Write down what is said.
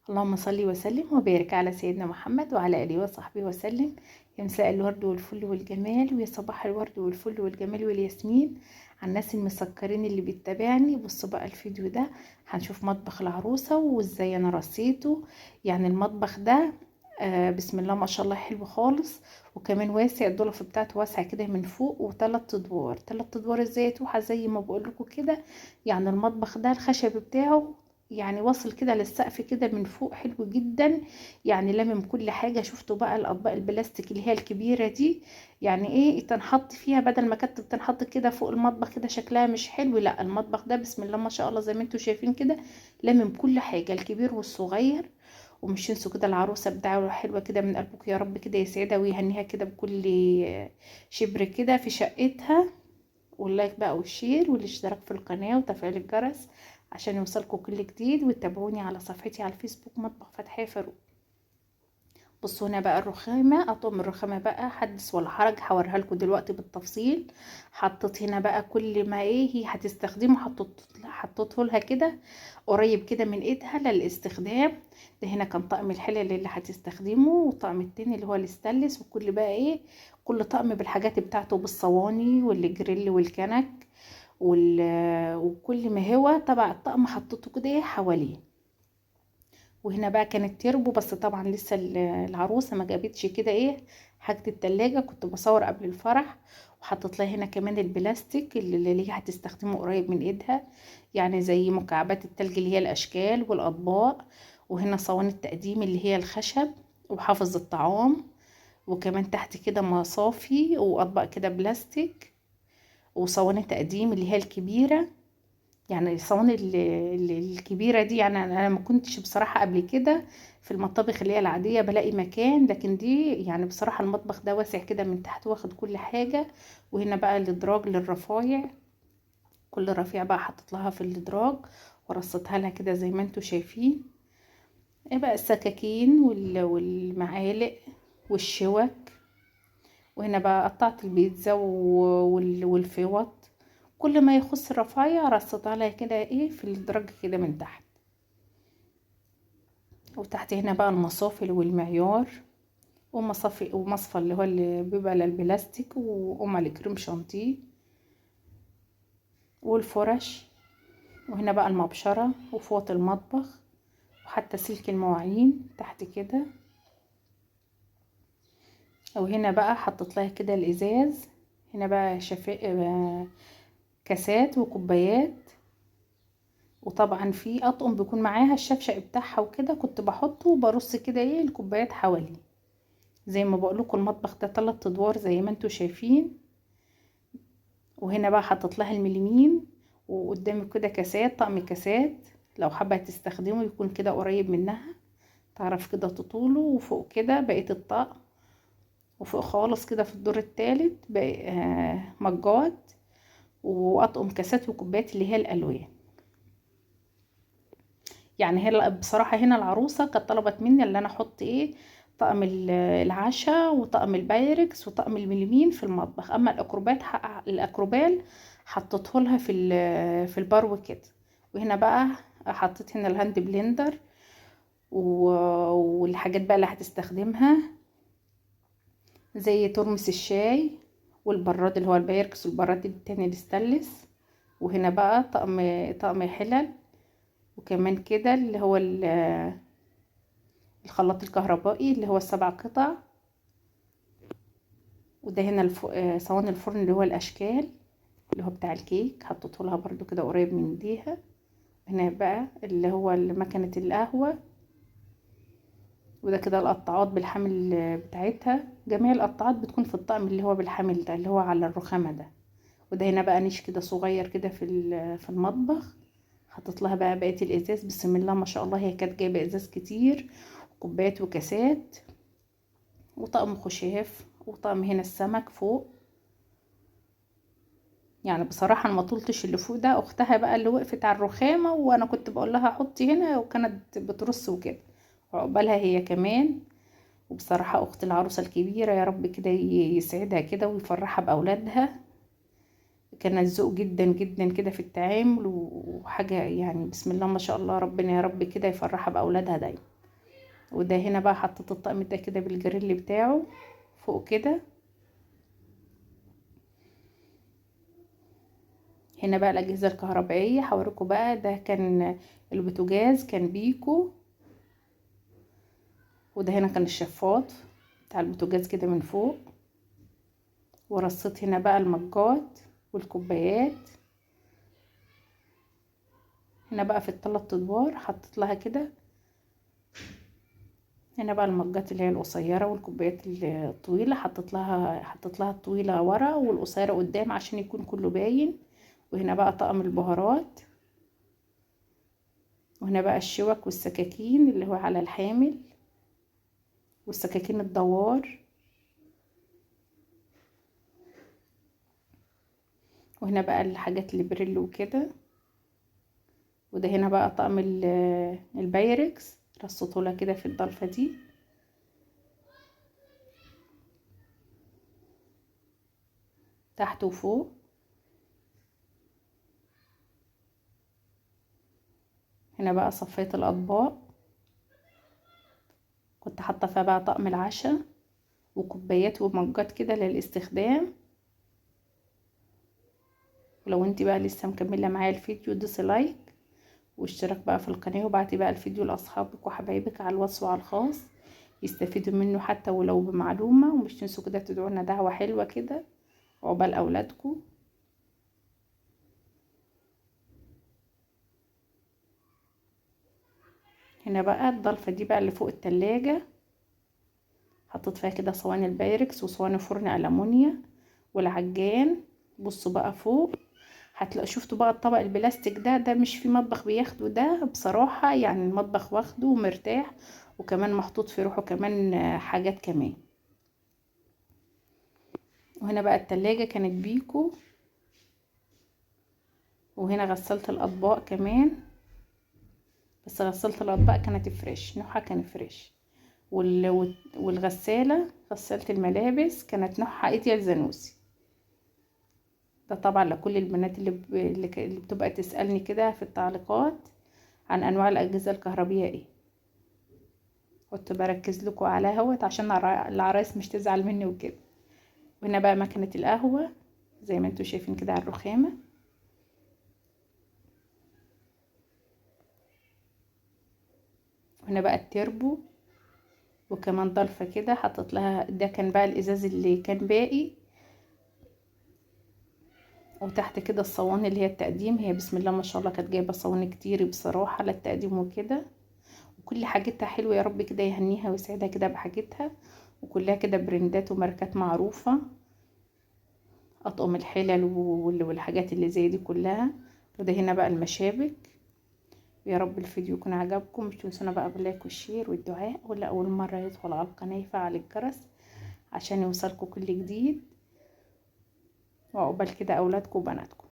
اللهم صل وسلم وبارك على سيدنا محمد وعلى آله وصحبه وسلم. يا مساء الورد والفل والجمال، ويا صباح الورد والفل والجمال والياسمين على الناس المسكرين اللي بتتابعني. بصوا بقى الفيديو ده هنشوف مطبخ العروسة وازاي انا رصيته. يعني المطبخ ده بسم الله ما شاء الله حلو خالص، وكمان واسع. الضلف بتاعته واسعة كده من فوق، وثلاث ادوار. ثلاث ادوار ازاي يا توحة؟ زي ما بقول لكم كده. يعني المطبخ ده الخشب بتاعه يعني واصل كده للسقف كده من فوق، حلو جدا. يعني لامم كل حاجه. شفتوا بقى الاطباق البلاستيك اللي هي الكبيره دي؟ يعني ايه تنحط فيها بدل ما كانت بتنحط كده فوق المطبخ كده شكلها مش حلو. لا، المطبخ ده بسم الله ما شاء الله زي ما انتوا شايفين كده لامم كل حاجه، الكبير والصغير. ومش تنسوا كده العروسه بتاعه حلوه كده من قلبك، يا رب كده يسعدها ويهنيها كده بكل شبر كده في شقتها. واللايك بقى والشير والاشتراك في القناة وتفعيل الجرس عشان يوصلكم كل جديد، وتتابعوني على صفحتي على الفيسبوك مطبخ فتحية فاروق. بصوا هنا بقى الرخامة، اطقم الرخامة بقى حدث ولا حرج، هوريها لكم دلوقتي بالتفصيل. حطيت هنا بقى كل ما ايه هي هتستخدمه، حطيته لها كده قريب كده من ايدها للاستخدام. ده هنا كان طقم الحلل اللي هتستخدمه، وطقم التاني اللي هو الاستانلس، وكل بقى ايه كل طقم بالحاجات بتاعته، بالصواني والجريل والكنك وكل ما هو تبع الطقم حطيته كده ايه حواليه. وهنا بقى كانت تربو، بس طبعا لسه العروسه ما جابتش كده ايه حاجه التلاجة. كنت بصور قبل الفرح. وحطيت لها هنا كمان البلاستيك اللي هي هتستخدمه قريب من ايدها، يعني زي مكعبات التلج اللي هي الاشكال والاطباق. وهنا صواني التقديم اللي هي الخشب وحافظ الطعام. وكمان تحت كده مصافي واطباق كده بلاستيك، وصواني تقديم اللي هي الكبيره. يعني الصواني الكبيرة دي، يعني أنا ما كنتش بصراحة قبل كده في المطابخ اللي هي العادية بلاقي مكان، لكن دي يعني بصراحة المطبخ ده واسع كده من تحت واخد كل حاجة. وهنا بقى الادراج للرفايع، كل رفيع بقى حطيت لها في الادراج ورصتها لها كده زي ما انتوا شايفين. ايه بقى السكاكين والمعالق والشوك. وهنا بقى قطعت البيتزا والفوط. كل ما يخص الرفايع رصيتها لها كده ايه في الدرج كده من تحت. وتحت هنا بقى المصافي والمعيار، ومصفى اللي هو اللي بيبقى للبلاستيك، وأم الكريم شانتيه والفرش. وهنا بقى المبشرة وفوط المطبخ، وحتى سلك المواعين تحت كده. وهنا بقى حطيت لها كده الازاز. هنا بقى كاسات وكوبايات. وطبعا في اطقم بيكون معاها الشفشق بتاعها وكده، كنت بحطه وبرص كده ايه الكوبايات حواليه. زي ما بقول لكم المطبخ ده 3 ادوار زي ما انتوا شايفين. وهنا بقى حطيت لها المليمين، وقدامي كده كاسات، طقم كاسات لو حابه تستخدمه يكون كده قريب منها، تعرف كده تطوله. وفوق كده بقيت الطقم، وفوق خالص كده في الدور الثالث بقى مجات واطقم كاسات وكوبايات اللي هي الالوان. يعني هي بصراحه هنا العروسه كانت طلبت مني اللي انا احط ايه طقم العشاء وطقم البايركس وطقم المليمين في المطبخ. اما الاكروبال حطيته لها في البرو كده. وهنا بقى حطيت هنا الهاند بلندر والحاجات بقى اللي هتستخدمها زي ترمس الشاي، والبراد اللي هو البايركس، والبراد التاني الستانلس. وهنا بقى طقم حلل. وكمان كده اللي هو الخلاط الكهربائي اللي هو ال7 قطع. وده هنا صواني الفرن اللي هو الاشكال اللي هو بتاع الكيك، حطيته لها برضو كده قريب من ايديها. هنا بقى اللي هو مكنه القهوه. وده كده القطاعات بالحامل بتاعتها. جميع القطاعات بتكون في الطقم اللي هو بالحامل ده اللي هو على الرخامه ده. وده هنا بقى نيش كده صغير كده في المطبخ. حطيت لها بقى بقيه الازاز. بسم الله ما شاء الله هي كانت جايبه ازاز كتير، كوبايات وكاسات، وطقم خشاف، وطقم هنا السمك فوق. يعني بصراحه أنا ما طولتش اللي فوق ده، اختها بقى اللي وقفت على الرخامه وانا كنت بقول لها حطي هنا، وكانت بترص وكده عقبالها هي كمان. وبصراحه اخت العروسه الكبيره يا رب كده يسعدها كده ويفرحها باولادها. كانت ذوق جدا جدا كده في التعامل، وحاجه يعني بسم الله ما شاء الله، ربنا يا رب كده يفرحها باولادها دايما. وده هنا بقى حطيت الطقم ده كده بالجريل بتاعه فوق كده. هنا بقى الاجهزه الكهربائيه هوريكم بقى. ده كان البوتاجاز كان بيكو، وده هنا كان الشفاط بتاع البوتاجاز كده من فوق. ورصيت هنا بقى المجات والكوبايات. هنا بقى في الثلاث ادوار حطيت لها كده. هنا بقى المجات اللي هي القصيره والكوبايات الطويله حطيت لها الطويله ورا والقصيره قدام عشان يكون كله باين. وهنا بقى طقم البهارات. وهنا بقى الشوك والسكاكين اللي هو على الحامل، والسكاكين الدوار. وهنا بقى الحاجات اللي بريل وكده. وده هنا بقى طقم البايركس رصيته لها كده في الضلفه دي. تحت وفوق. هنا بقى صفيت الاطباق، كنت حاطه فيها بقى طقم العشاء وكوبايات ومجات كده للاستخدام. ولو انت بقى لسه مكمله معايا الفيديو دوسي لايك واشتراك بقى في القناه، وبعتي بقى الفيديو لاصحابك وحبايبك على الواتس وعلى الخاص يستفيدوا منه حتى ولو بمعلومه. ومش تنسوا كده تدعونا دعوه حلوه كده عقبال اولادكم. هنا بقى الضلفه دي بقى اللي فوق التلاجة حطيت فيها كده صواني البايركس وصواني فرن ألمونيا والعجان. بصوا بقى فوق هتلاقوا، شفتوا بقى الطبق البلاستيك ده مش في مطبخ بياخده ده بصراحة، يعني المطبخ واخده ومرتاح، وكمان محطوط في روحه كمان حاجات كمان. وهنا بقى التلاجة كانت بيكو. وهنا غسلت الأطباق كمان، بس غسلت الأطباق كانت فريش، نوعها كان فريش. والغسالة غسلت الملابس كانت نوعها ايديال زانوسي. ده طبعا لكل البنات اللي بتبقى تسألني كده في التعليقات عن انواع الاجهزة الكهربية ايه. كنت بركز لكم على اهوت عشان العرايس مش تزعل مني وكده. وهنا بقى مكنة القهوة زي ما انتوا شايفين كده على الرخامة. وهنا بقى التربو، وكمان ضلفة كده حطيت لها. ده كان بقى الازاز اللي كان باقي. وتحت كده الصواني اللي هي التقديم، هي بسم الله ما شاء الله كانت جايبه صواني كتير بصراحه للتقديم وكده. وكل حاجتها حلوه، يا رب كده يهنيها ويسعدها كده بحاجتها. وكلها كده براندات وماركات معروفه، اطقم الحلل والحاجات اللي زي دي كلها. وده هنا بقى المشابك. يا رب الفيديو يكون عجبكم. مش تنسونا بقى باللايك والشير والدعاء، واللي اول مره يدخل على القناه يفعل الجرس عشان يوصلكم كل جديد. وعقبال كده اولادكم وبناتكم.